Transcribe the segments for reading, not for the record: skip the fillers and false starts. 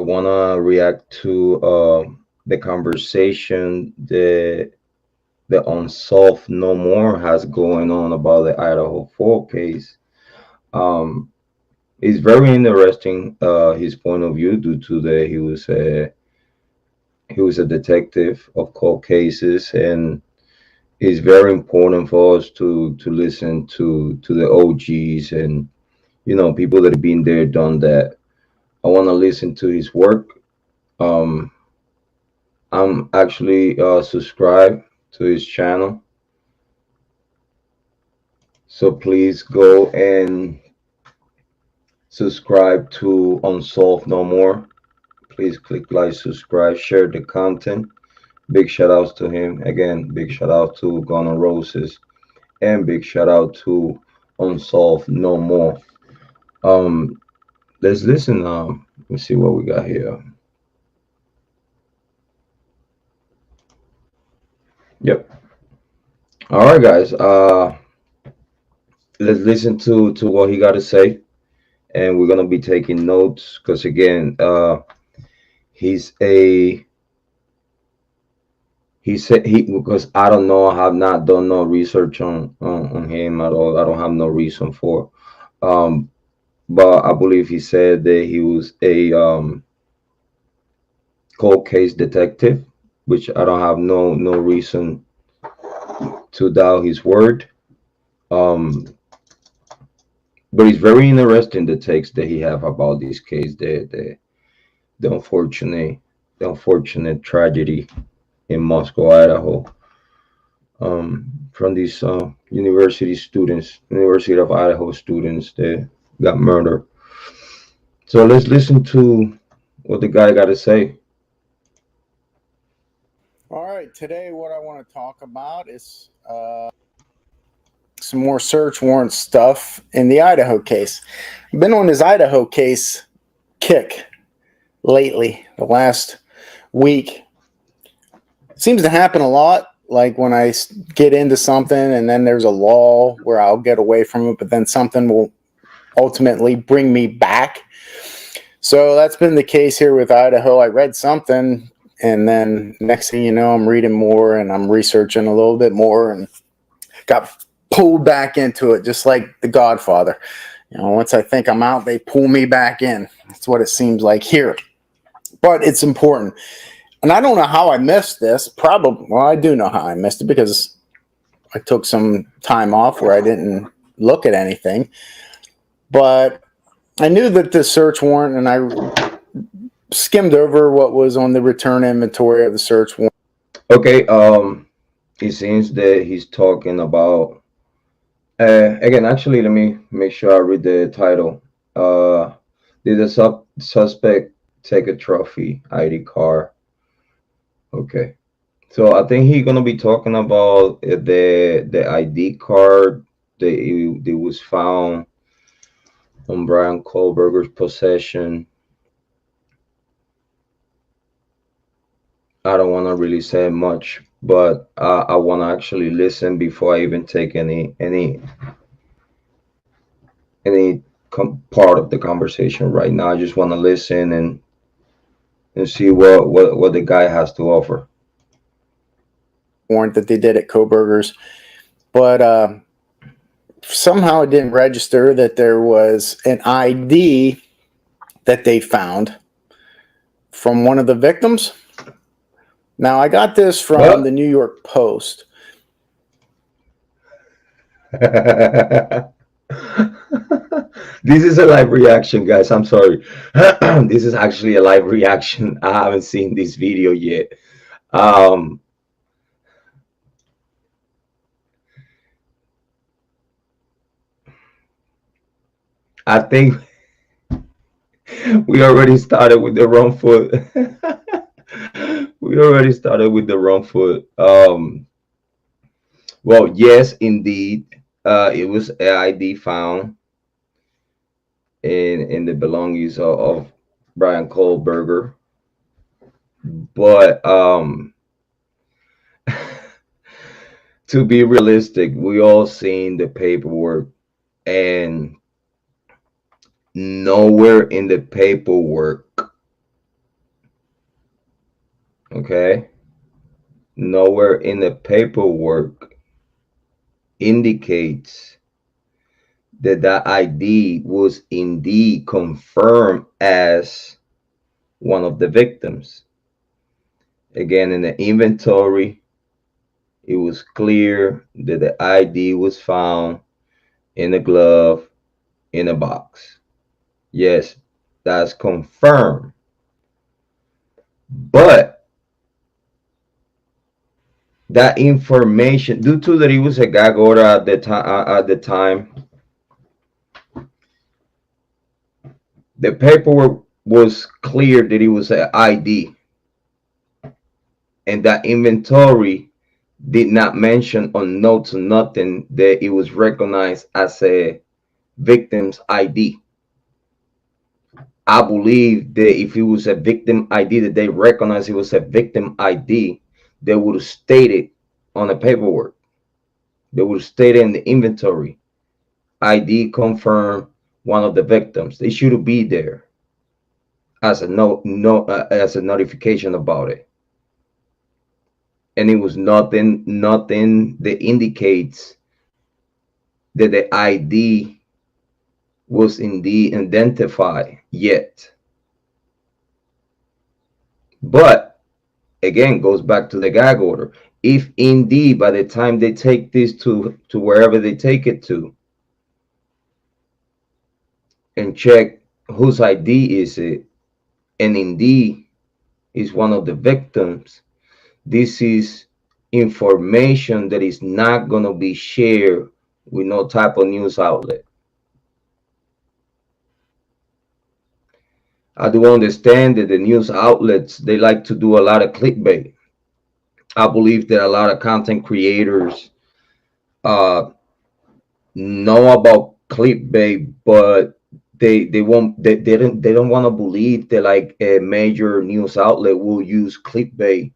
want to react to the conversation the Unsolved No More has going on about the Idaho 4 case. Um, it's very interesting, his point of view, due to the he was a detective of cold cases, and it's very important for us to listen to the OGs and people that have been there, done that. I want to listen to his work. Um, I'm actually subscribed to his channel, so please go and subscribe to Unsolved No More. Please click like, subscribe, share the content. Big shout outs to him. Again, big shout out to Gun N' Roses, and big shout out to Unsolved No More. Um, let's listen. Let's see what we got here. Yep. All right, guys. Let's listen to what he got to say, and we're gonna be taking notes because again, he's a he said he because I don't know, I have not done no research on him at all. I don't have no reason for. Um, but I believe he said that he was a cold case detective, which I don't have no reason to doubt his word. Um, but it's very interesting the takes that he have about this case, the unfortunate tragedy in Moscow, Idaho, from these University of Idaho students that got murdered. So let's listen to what the guy got to say. All right, today what I want to talk about is some more search warrant stuff in the Idaho case. I've been on this Idaho case kick lately, the last week. It seems to happen a lot, like when I get into something and then there's a law where I'll get away from it, but then something will ultimately bring me back. So that's been the case here with Idaho. I read something, and then next thing you know, I'm reading more and I'm researching a little bit more and got pulled back into it, just like The Godfather. Once I think I'm out, they pull me back in. That's what it seems like here. But it's important. And I don't know how I missed this. Probably, well, I do know how I missed it because I took some time off where I didn't look at anything. But I knew that the search warrant, and I skimmed over what was on the return inventory of the search warrant. Okay, it seems that he's talking about again, actually, let me make sure I read the title. Did the suspect take a trophy ID car? Okay, so I think he's gonna be talking about the ID card that was found on Bryan Kohberger's possession. I don't want to really say much, but I want to actually listen before I even take any part of the conversation right now. I just want to listen and see what the guy has to offer. Warrant that they did at Kohberger's, but somehow it didn't register that there was an ID that they found from one of the victims. Now, I got this from the New York Post. This is a live reaction, guys. I'm sorry. This is actually a live reaction. I haven't seen this video yet. I think we already started with the wrong foot. We already started with the wrong foot. Well, yes, indeed. It was an ID found in the belongings of Bryan Kohberger. But to be realistic, we all seen the paperwork, and nowhere in the paperwork Okay, nowhere in the paperwork indicates that that ID was indeed confirmed as one of the victims. Again, in the inventory, it was clear that the ID was found in a glove in a box. Yes, that's confirmed. But that information, due to that it was a gag order at the time, the paperwork was clear that it was an ID, and that inventory did not mention on notes or nothing that it was recognized as a victim's ID. I believe that if it was a victim ID that they recognized it was a victim ID, they would have stated on the paperwork. They would have stated in the inventory, ID confirmed one of the victims. They should be there as a as a notification about it. And it was nothing that indicates that the ID was indeed identified yet. But again, goes back to the gag order. If indeed by the time they take this to wherever they take it to and check whose ID is it, and indeed is one of the victims, this is information that is not going to be shared with no type of news outlet. I do understand that the news outlets, they like to do a lot of clickbait. I believe that a lot of content creators uh, know about clickbait, but they won't they don't want to believe that like a major news outlet will use clickbait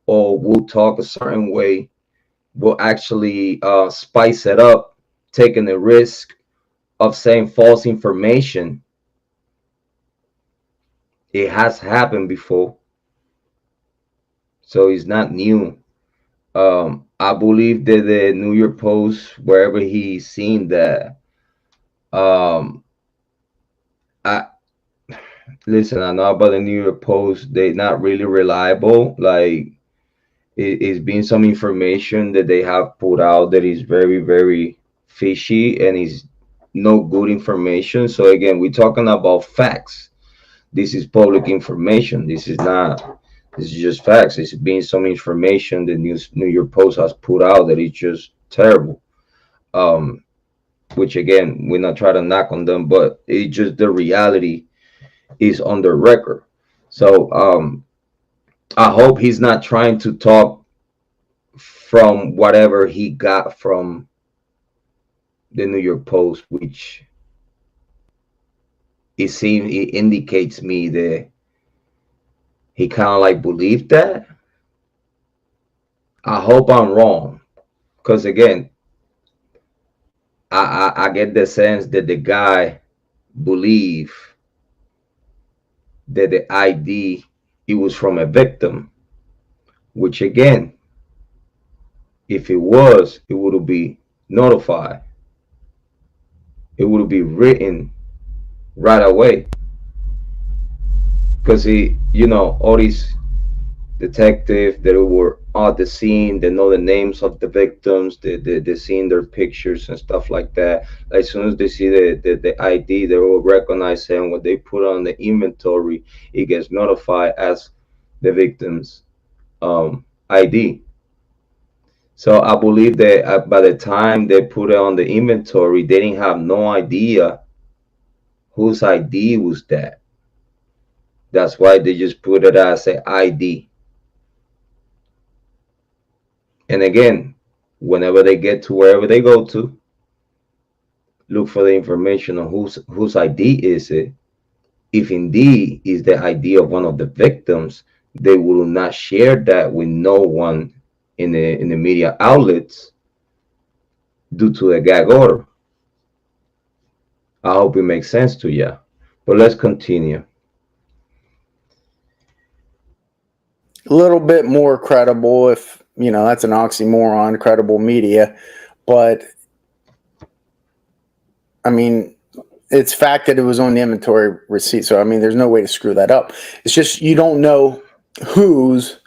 or will talk a certain way, will actually spice it up, taking the risk of saying false information. It has happened before, so it's not new. I believe that the New York Post, wherever he's seen that, um, I listen. I know about the New York Post. They're not really reliable. Like it's been some information that they have put out that is very, very fishy and is no good information. So again, we're talking about facts. This is public information. This is not. This is just facts. It's been some information the New York Post has put out that is just terrible. Um, which again, we're not trying to knock on them, but it's just the reality is on the record. So I hope he's not trying to talk from whatever he got from the New York Post, which it indicates me that he kind of like believed that. I hope I'm wrong, because again, I get the sense that the guy believed that the ID it was from a victim, which again, if it was, it would be notified. It would be written right away, because all these detectives that were at the scene, they know the names of the victims, they seen their pictures and stuff like that. As soon as they see the ID, they will recognize it, and when they put on the inventory, it gets notified as the victim's ID. So I believe that by the time they put it on the inventory, they didn't have no idea whose ID was that. That's why they just put it as an ID. And again, whenever they get to wherever they go to, look for the information on whose ID is it. If indeed is the ID of one of the victims, they will not share that with no one in the media outlets due to a gag order. I hope it makes sense to you. But let's continue. little bit more credible, if that's an oxymoron, credible media. But I mean, it's fact that it was on the inventory receipt. So I mean, there's no way to screw that up. It's just you don't know whose,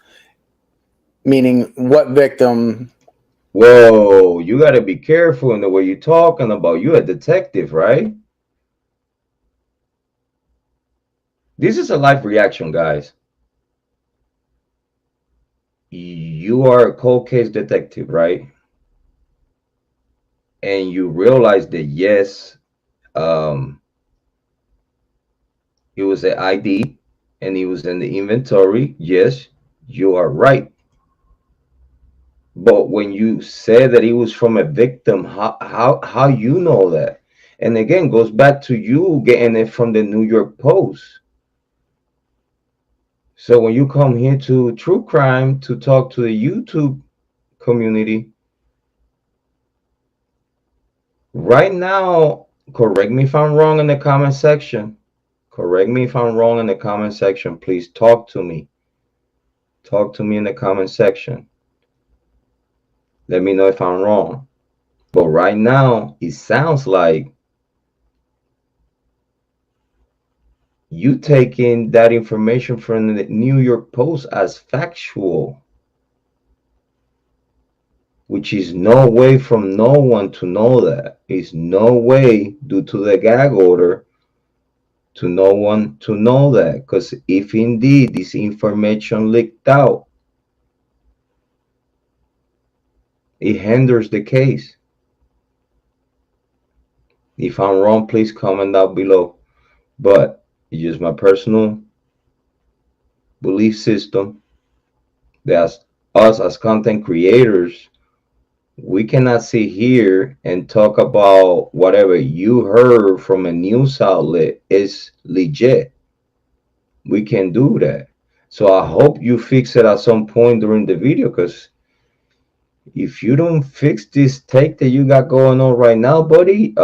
meaning what victim. Whoa, you got to be careful in the way you're talking about. You're a detective, right? This is a live reaction, guys. You are a cold case detective, right? And you realize that yes, um, it was an ID and it was in the inventory. Yes, you are right. But when you say that it was from a victim, how you know that? And again, goes back to you getting it from the New York Post. So when you come here to True Crime to talk to the YouTube community, right now, correct me if I'm wrong in the comment section. Correct me if I'm wrong in the comment section. Please talk to me. Talk to me in the comment section. Let me know if I'm wrong. But right now, it sounds like you taking that information from the New York Post as factual, which is no way from no one to know that. Is no way due to the gag order to no one to know that. Because if indeed this information leaked out, it hinders the case. If I'm wrong, please comment down below. But it's just my personal belief system that us as content creators, we cannot sit here and talk about whatever you heard from a news outlet is legit. We can do that. So I hope you fix it at some point during the video, because if you don't fix this take that you got going on right now, buddy,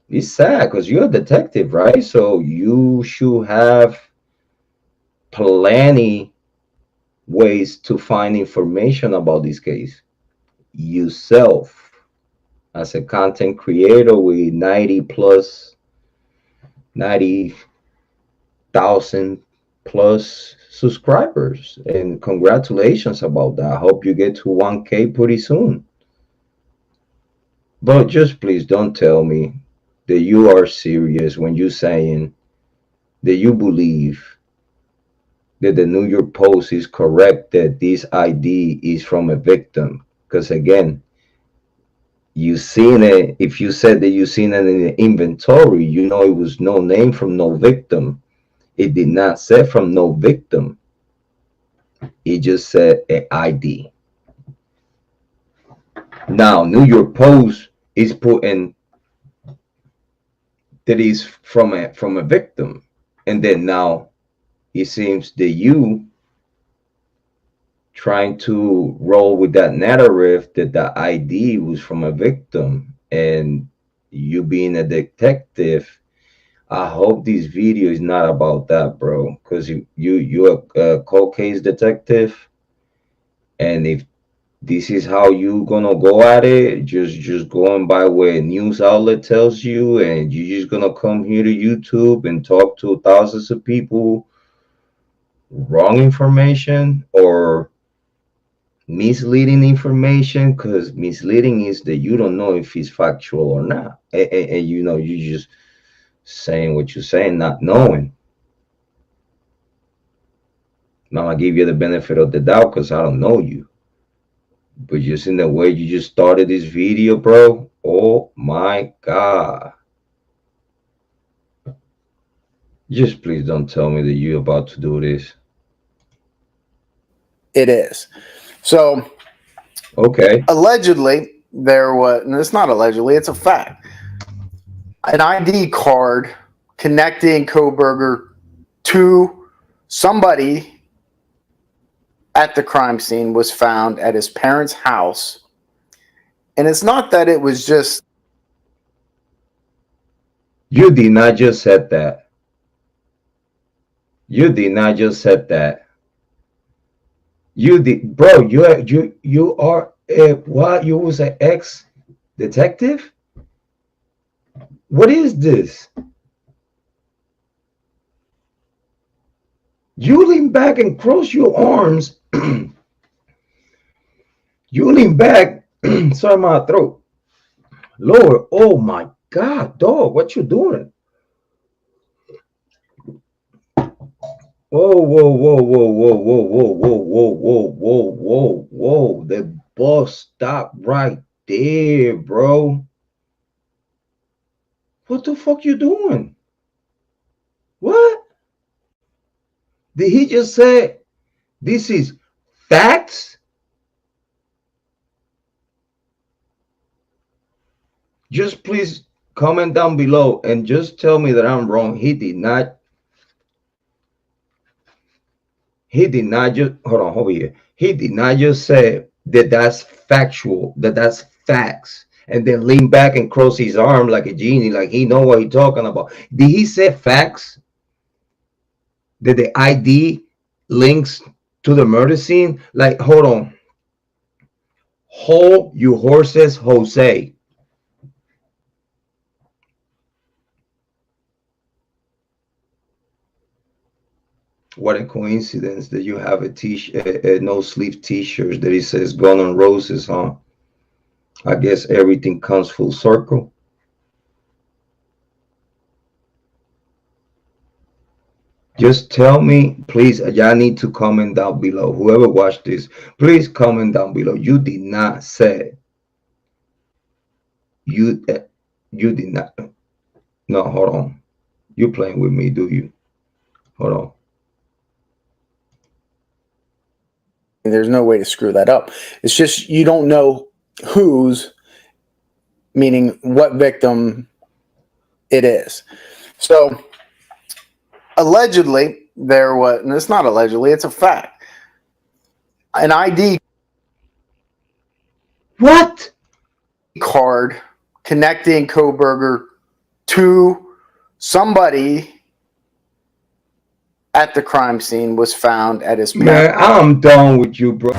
it's sad because you're a detective, right? So you should have plenty ways to find information about this case yourself as a content creator with 90,000 plus subscribers. And congratulations about that. I hope you get to 1K pretty soon. But just please don't tell me that you are serious when you're saying that you believe that the New York Post is correct that this ID is from a victim. Because again, you seen it. If you said that you seen it in the inventory, you know it was no name from no victim. It did not say from no victim. It just said an ID. Now, New York Post is putting that is from a victim, and then now it seems that you trying to roll with that narrative that the ID was from a victim, and you being a detective. I hope this video is not about that, bro, because you're a cold case detective, and if this is how you gonna go at it, just going by what a news outlet tells you, and you're just gonna come here to YouTube and talk to thousands of people wrong information or misleading information, because misleading is that you don't know if it's factual or not, and you know you just saying what you're saying not knowing. Now I give you the benefit of the doubt because I don't know you, but just in the way you just started this video, bro, oh my god. Just please don't tell me that you're about to do this. It is. So Okay. allegedly, there was, and it's not allegedly, it's a fact, an ID card connecting Kohberger to somebody at the crime scene was found at his parents' house. And it's not that it was just. You did not just said that. You did not just said that. You did, bro. You are a what? You was an ex detective. What is this? You lean back and cross your arms. You lean back. Sorry, my throat. Lord, oh my God, dog, what you doing? Whoa, whoa, whoa, whoa, whoa, whoa, whoa, whoa, whoa, whoa, whoa, whoa, whoa. The bus stop right there, bro. What the fuck you doing? What? Did he just say this is facts? Just please comment down below and just tell me that I'm wrong. He did not just hold on over here. He did not just say that that's factual, that that's facts, and then lean back and cross his arm like a genie, like he know what he talking about. Did he say facts? That the ID links to the murder scene? Like, hold on. Hold your horses, Jose. What a coincidence that you have a no sleeve T-shirt that it says "Gun on Roses," huh? I guess everything comes full circle. Just tell me, please. Y'all need to comment down below. Whoever watched this, please comment down below. You did not say you. You did not. No, hold on. You playing with me, do you? Hold on. There's no way to screw that up. It's just you don't know whose, meaning what victim it is. So allegedly, there was, and it's not allegedly, it's a fact, an ID What? card connecting Kohberger to somebody at the crime scene was found at his parents'. Man, I'm done with you, bro.